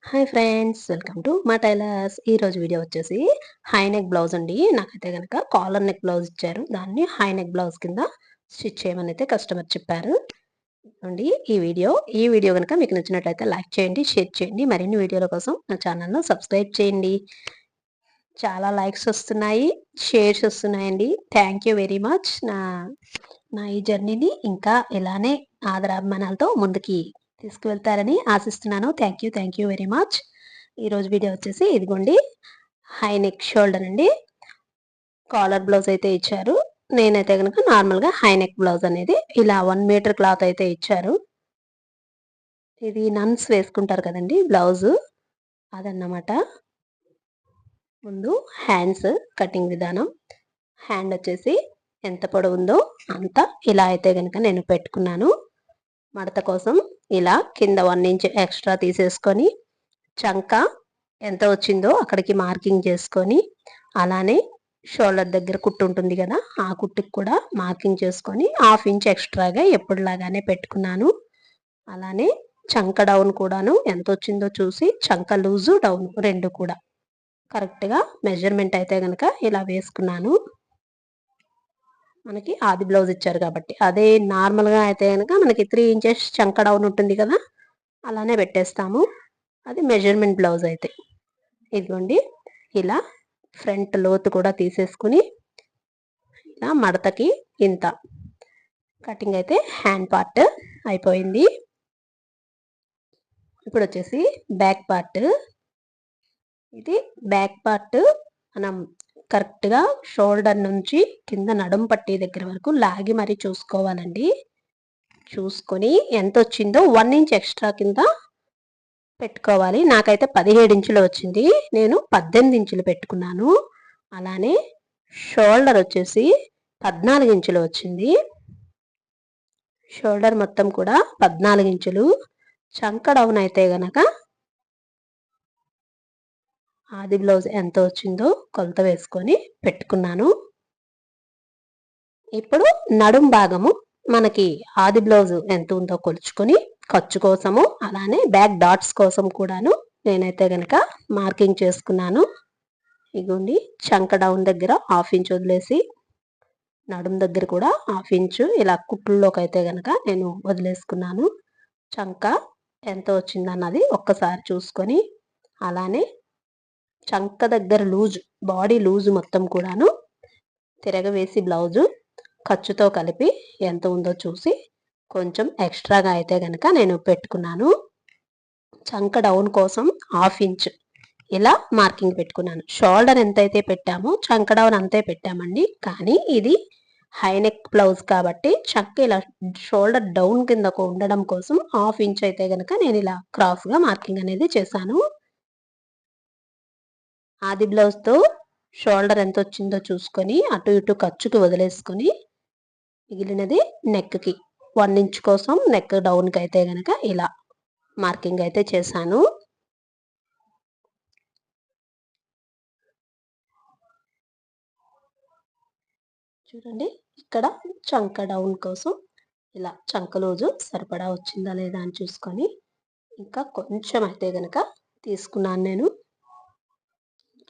Hi friends, welcome to మా tailors. ఈరోజు video వచ్చేసి హై నెక్ బ్లౌజ్ అండి. నాకైతే కనుక కాలర్ నెక్ బ్లౌజ్ ఇచ్చారు. దాన్ని హై నెక్ బ్లౌజ్ కింద స్టిచ్ చేయమని అయితే కస్టమర్ చెప్పారు అండి. ఈ వీడియో కనుక మీకు నచ్చినట్లయితే లైక్ చేయండి, షేర్ చేయండి. మరిన్ని వీడియోల కోసం నా ఛానల్ను సబ్స్క్రైబ్ చేయండి. చాలా లైక్స్ వస్తున్నాయి, షేర్స్ వస్తున్నాయండి. Thank you very much. నా ఈ జర్నీని ఇంకా ఇలానే ఆదరాభిమానాలతో ముందుకి తీసుకువెళ్తారని ఆశిస్తున్నాను. Thank you very much. ఈరోజు వీడియో వచ్చేసి ఇదిగోండి, హై నెక్ షోల్డర్ అండి. కాలర్ బ్లౌజ్ అయితే ఇచ్చారు. నేనైతే కనుక నార్మల్గా హై నెక్ బ్లౌజ్ అనేది ఇలా 1 మీటర్ క్లాత్ అయితే ఇచ్చారు. ఇది నన్స్ వేసుకుంటారు కదండి బ్లౌజు, అదన్నమాట. ముందు హ్యాండ్స్ కటింగ్ విధానం. హ్యాండ్ వచ్చేసి ఎంత పొడవు ఉందో అంత ఇలా అయితే కనుక నేను పెట్టుకున్నాను. మడత కోసం ఇలా కింద 1 ఇంచ్ ఎక్స్ట్రా తీసేసుకొని చంక ఎంత వచ్చిందో అక్కడికి మార్కింగ్ చేసుకొని, అలానే షోల్డర్ దగ్గర కుట్టు ఉంటుంది కదా, ఆ కుట్టుకి కూడా మార్కింగ్ చేసుకొని 1/2 ఇంచ్ ఎక్స్ట్రాగా ఎప్పుడులాగానే పెట్టుకున్నాను. అలానే చంక డౌన్ కూడాను ఎంత వచ్చిందో చూసి చంక లూజు డౌన్ రెండు కూడా కరెక్ట్గా మెజర్మెంట్ అయితే కనుక ఇలా వేసుకున్నాను. మనకి ఆది బ్లౌజ్ ఇచ్చారు కాబట్టి, అదే నార్మల్గా అయితే కనుక మనకి 3 ఇంచెస్ చంక డౌన్ ఉంటుంది కదా, అలానే పెట్టేస్తాము. అది మెజర్మెంట్ బ్లౌజ్ అయితే. ఇదిగోండి, ఇలా ఫ్రంట్ లోతు కూడా తీసేసుకుని ఇలా మడతకి ఇంత కటింగ్ అయితే హ్యాండ్ పార్ట్ అయిపోయింది. ఇప్పుడు వచ్చేసి బ్యాక్ పార్ట్. ఇది బ్యాక్ పార్ట్ మనం కరెక్ట్గా షోల్డర్ నుంచి కింద నడుం పట్టి దగ్గర వరకు లాగి మరీ చూసుకోవాలండి. చూసుకొని ఎంత వచ్చిందో 1 ఇంచ్ ఎక్స్ట్రా కింద పెట్టుకోవాలి. నాకైతే 17 ఇంచులు వచ్చింది, నేను 18 ఇంచులు పెట్టుకున్నాను. అలానే షోల్డర్ వచ్చేసి 14 ఇంచులు వచ్చింది. షోల్డర్ మొత్తం కూడా 14 ఇంచులు. చంక డౌన్ అయితే గనక ఆది బ్లౌజ్ ఎంత వచ్చిందో కొలత వేసుకొని పెట్టుకున్నాను. ఇప్పుడు నడుం భాగము మనకి ఆది బ్లౌజ్ ఎంత ఉందో కొలుచుకొని ఖర్చు కోసము, అలానే బ్యాక్ డాట్స్ కోసం కూడాను నేనైతే గనక మార్కింగ్ చేసుకున్నాను. ఇగోండి, చంక డౌన్ దగ్గర 1/2 ఇంచ్ వదిలేసి నడుం దగ్గర కూడా 1/2 ఇంచు ఇలా కుట్లలోకి అయితే గనక నేను వదిలేసుకున్నాను. చంక ఎంత వచ్చిందన్నది ఒక్కసారి చూసుకొని, అలానే చంక దగ్గర లూజు, బాడీ లూజు మొత్తం కూడాను తిరగవేసి బ్లౌజు ఖర్చుతో కలిపి ఎంత ఉందో చూసి కొంచెం ఎక్స్ట్రాగా అయితే కనుక నేను పెట్టుకున్నాను. చంక డౌన్ కోసం 1/2 ఇంచ్ ఇలా మార్కింగ్ పెట్టుకున్నాను. షోల్డర్ ఎంతైతే పెట్టామో చంక డౌన్ అంతే పెట్టామండి. కానీ ఇది హై నెక్ బ్లౌజ్ కాబట్టి చంక ఇలా షోల్డర్ డౌన్ కిందకు ఉండడం కోసం 1/2 ఇంచ్ అయితే కనుక నేను ఇలా క్రాస్గా మార్కింగ్ అనేది చేశాను. ఆది బ్లౌజ్తో షోల్డర్ ఎంత వచ్చిందో చూసుకొని అటు ఇటు ఖర్చుకి వదిలేసుకొని మిగిలినది నెక్కి 1 ఇంచ్ కోసం నెక్ డౌన్కి అయితే గనక ఇలా మార్కింగ్ అయితే చేశాను. చూడండి, ఇక్కడ చంక డౌన్ కోసం ఇలా చంక లూజు సరిపడా వచ్చిందా లేదా అని చూసుకొని ఇంకా కొంచెం అయితే గనక తీసుకున్నాను. నేను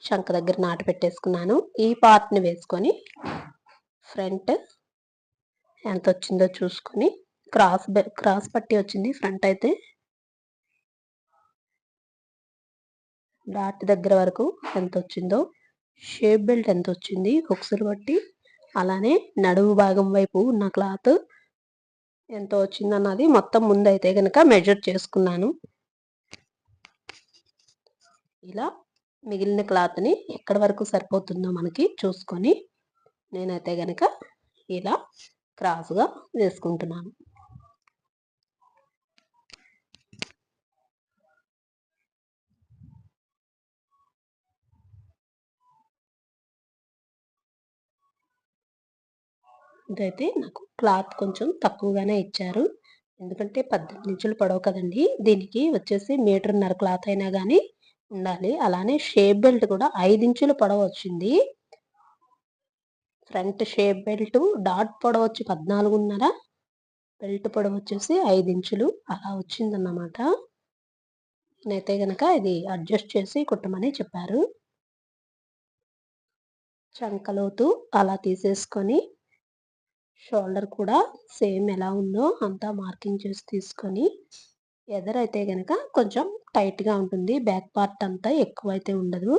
చంక దగ్గర నాటు పెట్టేసుకున్నాను. ఈ పార్ట్ని వేసుకొని ఫ్రంట్ ఎంత వచ్చిందో చూసుకొని క్రాస్ పట్టి వచ్చింది ఫ్రంట్ అయితే. డాట్ దగ్గర వరకు ఎంత వచ్చిందో, షేప్ బెల్ట్ ఎంత వచ్చింది హుక్స్లు బట్టి, అలానే నడుము భాగం వైపు ఉన్న క్లాత్ ఎంత వచ్చిందన్నది మొత్తం ముందైతే కనుక మెజర్ చేసుకున్నాను. ఇలా మిగిలిన క్లాత్ని ఎక్కడి వరకు సరిపోతుందో మనకి చూసుకొని నేనైతే కనుక ఇలా క్రాస్గా వేసుకుంటున్నాను. ఇదైతే నాకు క్లాత్ కొంచెం తక్కువగానే ఇచ్చారు, ఎందుకంటే 18 ఇంచులు పొడవు కదండి. దీనికి వచ్చేసి 1.5 మీటర్ క్లాత్ అయినా కానీ ఉండాలి. అలానే షేప్ బెల్ట్ కూడా 5 ఇంచులు పొడవు వచ్చింది. ఫ్రంట్ షేప్ బెల్ట్ డాట్ పొడవు వచ్చి 14.5, బెల్ట్ పొడవు వచ్చేసి 5 ఇంచులు అలా వచ్చిందన్నమాట. నేనైతే గనక ఇది అడ్జస్ట్ చేసి కుట్టమని చెప్పారు. చంకలోతు అలా తీసేసుకొని షోల్డర్ కూడా సేమ్ ఎలా ఉందో అంతా మార్కింగ్ చేసి తీసుకొని ఎదరైతే గనక కొంచెం టైట్‌గా ఉంటుంది. బ్యాక్ పార్ట్ అంతా ఎక్కువైతే ఉండదు.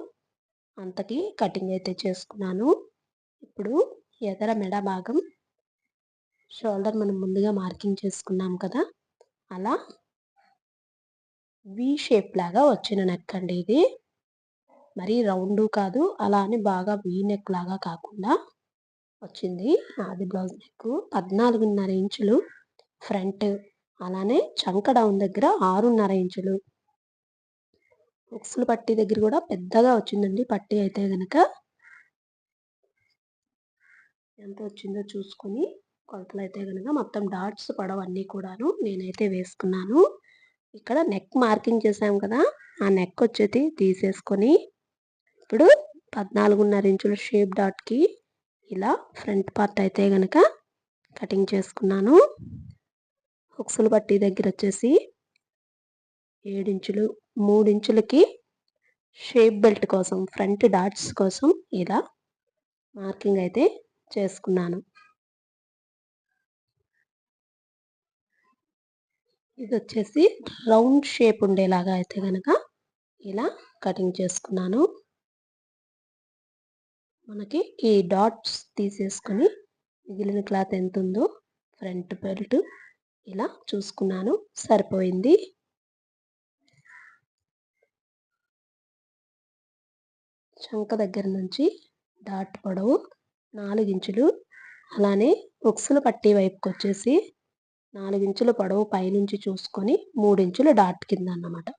అంతకి కటింగ్ అయితే చేసుకున్నాను. ఇప్పుడు ఎదర మెడ భాగం షోల్డర్ మనం ముందుగా మార్కింగ్ చేసుకున్నాం కదా! అలా వి షేప్ లాగా వచ్చిన నెక్ అండి ఇది. మరీ రౌండు కాదు. అలా అని బాగా వి నెక్ లాగా కాకుండా వచ్చింది. అది బ్లౌజ్ నెక్ 14.5 ఇంచులు ఫ్రంట్, అలానే చంక డౌన్ దగ్గర 6.5 ఇంచులు. ఉక్సులు పట్టీ దగ్గర కూడా పెద్దగా వచ్చిందండి పట్టీ అయితే గనక. ఎంత వచ్చిందో చూసుకొని కొలతలైతే గనక మొత్తం డాట్స్ పడవన్నీ కూడాను నేనైతే వేసుకున్నాను. ఇక్కడ నెక్ మార్కింగ్ చేసాం కదా! ఆ నెక్ వచ్చేది తీసేసుకొని ఇప్పుడు 14.5 ఇంచుల షేప్ డాట్‌కి ఇలా ఫ్రంట్ పార్ట్ అయితే గనక కటింగ్ చేసుకున్నాను. ఉక్సులు పట్టీ దగ్గర వచ్చేసి 7 ఇంచులు, 3 ఇంచులకి షేప్ బెల్ట్ కోసం ఫ్రంట్ డాట్స్ కోసం ఇలా మార్కింగ్ అయితే చేసుకున్నాను. ఇదొచ్చేసి రౌండ్ షేప్ ఉండేలాగా అయితే గనక ఇలా కటింగ్ చేసుకున్నాను. మనకి ఈ డాట్స్ తీసేసుకొని మిగిలిన క్లాత్ ఎంతుందో ఫ్రంట్ బెల్ట్ ఇలా చూసుకున్నాను. సరిపోయింది. చంక దగ్గర నుంచి డాట్ పొడవు 4 ఇంచులు, అలానే ఉక్సులు పట్టీ వైపుకొచ్చేసి 4 ఇంచుల పొడవు పైనుంచి చూసుకొని 3 ఇంచుల డాట్ కింద అన్నమాట.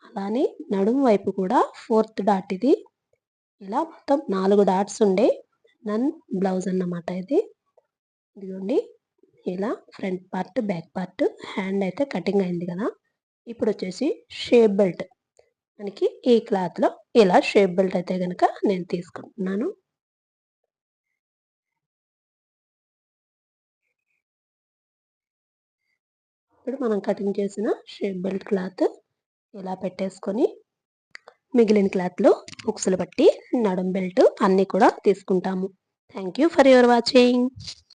అలానే నడుము వైపు కూడా 4థ్ డాట్ ఇది. ఇలా మొత్తం 4 డాట్స్ ఉండే నన్ బ్లౌజ్ అన్నమాట ఇది. ఇదిగోండి ఇలా front part, back part, hand అయితే కటింగ్ అయింది కదా! ఇప్పుడొచ్చేసి షేప్ బెల్ట్. మనకి ఈ క్లాత్‌లో ఇలా షేప్ బెల్ట్ అయితే గనక నేను తీసుకుంటున్నాను. ఇప్పుడు మనం కటింగ్ చేసిన షేప్ బెల్ట్ క్లాత్ ఇలా పెట్టేసుకొని మిగిలిన క్లాత్‌లో ఉక్సులు పట్టి, నడుం బెల్ట్ అన్నీ కూడా తీసుకుంటాము. Thank you for your watching.